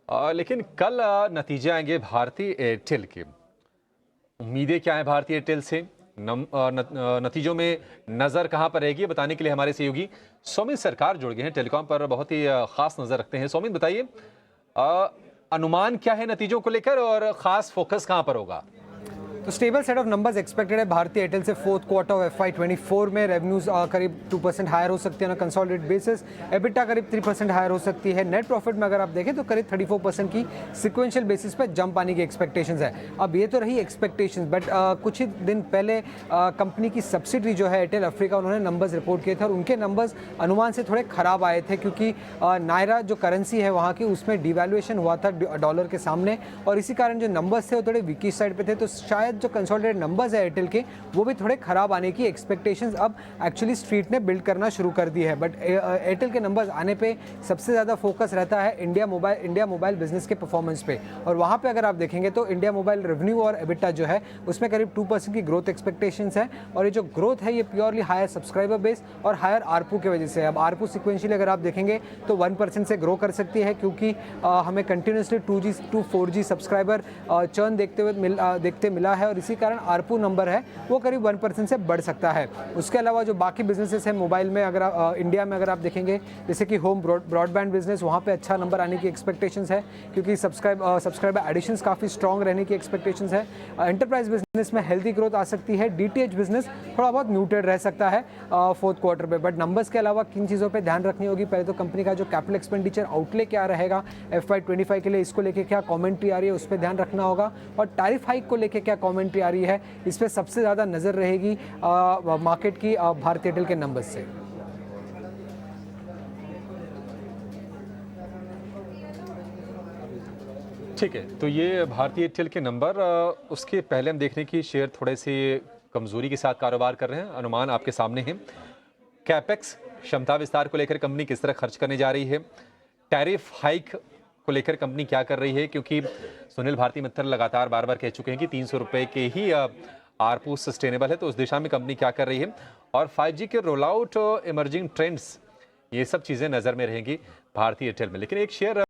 लेकिन कल नतीजे आएंगे भारतीय एयरटेल के। उम्मीदें क्या है भारतीय एयरटेल से? नतीजों में नजर कहां पर रहेगी, बताने के लिए हमारे सहयोगी सौमिन सरकार जुड़ गए हैं। टेलीकॉम पर बहुत ही खास नजर रखते हैं। सौमिन, बताइए अनुमान क्या है नतीजों को लेकर और खास फोकस कहां पर होगा? तो stable set of numbers expected है भारतीय एयरटेल से। फोर्थ क्वार्टर ऑफ FY24 में रेवेन्यूज करीब 2% हायर हो सकती है ना कंसोलिडेटेड बेसिस। एबिटा करीब 3% हायर हो सकती है। नेट प्रॉफिट में अगर आप देखें तो करीब 34% की सिक्वेंशियल बेसिस पे जंप आने की एक्सपेक्टेशंस है। अब ये तो रही एक्सपेक्टेशंस, बट कुछ ही दिन पहले कंपनी की सब्सिडरी जो है एयरटेल अफ्रीका, उन्होंने नंबर्स रिपोर्ट किए थे और उनके नंबर्स अनुमान से थोड़े खराब आए थे, क्योंकि नायरा जो करेंसी है वहाँ की, उसमें डिवैल्यूएशन हुआ था डॉलर के सामने, और इसी कारण जो नंबर्स थे वो थोड़े वीकी साइड पे थे। तो शायद जो कंसोलिडेटेड नंबर्स है एयरटेल के, वो भी थोड़े खराब आने की एक्सपेक्टेशंस अब एक्चुअली स्ट्रीट ने बिल्ड करना शुरू कर दी है। बट एयरटेल के नंबर्स आने पे सबसे ज़्यादा फोकस रहता है इंडिया मोबाइल बिजनेस के परफॉर्मेंस पे, और वहाँ पे अगर आप देखेंगे तो इंडिया मोबाइल रेवेन्यू और एबिटा जो है उसमें करीब 2% की ग्रोथ एक्सपेक्टेशंस है। और ये जो ग्रोथ है ये प्योरली हायर सब्सक्राइबर बेस और हायर आरपू की वजह से है। अब आरपू सिक्वेंशियली अगर आप देखेंगे तो 1% से ग्रो कर सकती है, क्योंकि हमें continuously 2G to 4G subscriber churn देखते मिला है, और इसी कारण आरपू नंबर है वो करीब 1% से बढ़ सकता है। उसके अलावा जो बाकी बिजनेसेस हैं मोबाइल में, अगर इंडिया में अगर आप देखेंगे, जैसे कि होम ब्रॉडबैंड बिजनेस, वहाँ पे अच्छा नंबर आने की एक्सपेक्टेशंस है, क्योंकि सब्सक्राइबर एडिशंस काफ़ी स्ट्रॉन्ग रहने की एक्सपेक्टेशंस है। एंटरप्राइज बिजनेस में हेल्दी ग्रोथ आ सकती है। डीटीएच बिजनेस थोड़ा बहुत म्यूटेड रह सकता है फोर्थ क्वार्टर पे। बट नंबर्स के अलावा किन चीज़ों पे ध्यान रखनी होगी? पहले तो कंपनी का जो कैपिटल एक्सपेंडिचर आउटले क्या रहेगा FY25 के लिए, इसको लेके क्या कमेंट्री आ रही है उस पर ध्यान रखना होगा, और टैरिफ हाइक को लेके क्या कमेंट्री आ रही है इस पर सबसे ज़्यादा नज़र रहेगी मार्केट की भारतीय एयरटेल के नंबर्स से। ठीक है, तो ये भारतीय एयरटेल के नंबर। उसके पहले हम देख रहे हैं कि शेयर थोड़े से कमजोरी के साथ कारोबार कर रहे हैं। अनुमान आपके सामने हैं। कैपेक्स क्षमता विस्तार को लेकर कंपनी किस तरह खर्च करने जा रही है, टैरिफ हाइक को लेकर कंपनी क्या कर रही है, क्योंकि सुनील भारती मित्तल लगातार बार बार कह चुके हैं कि 300 रुपए के ही आरपू सस्टेनेबल है, तो उस दिशा में कंपनी क्या कर रही है, और 5G के रोल आउट, इमर्जिंग ट्रेंड्स, ये सब चीजें नजर में रहेंगी भारतीय एयरटेल में। लेकिन एक शेयर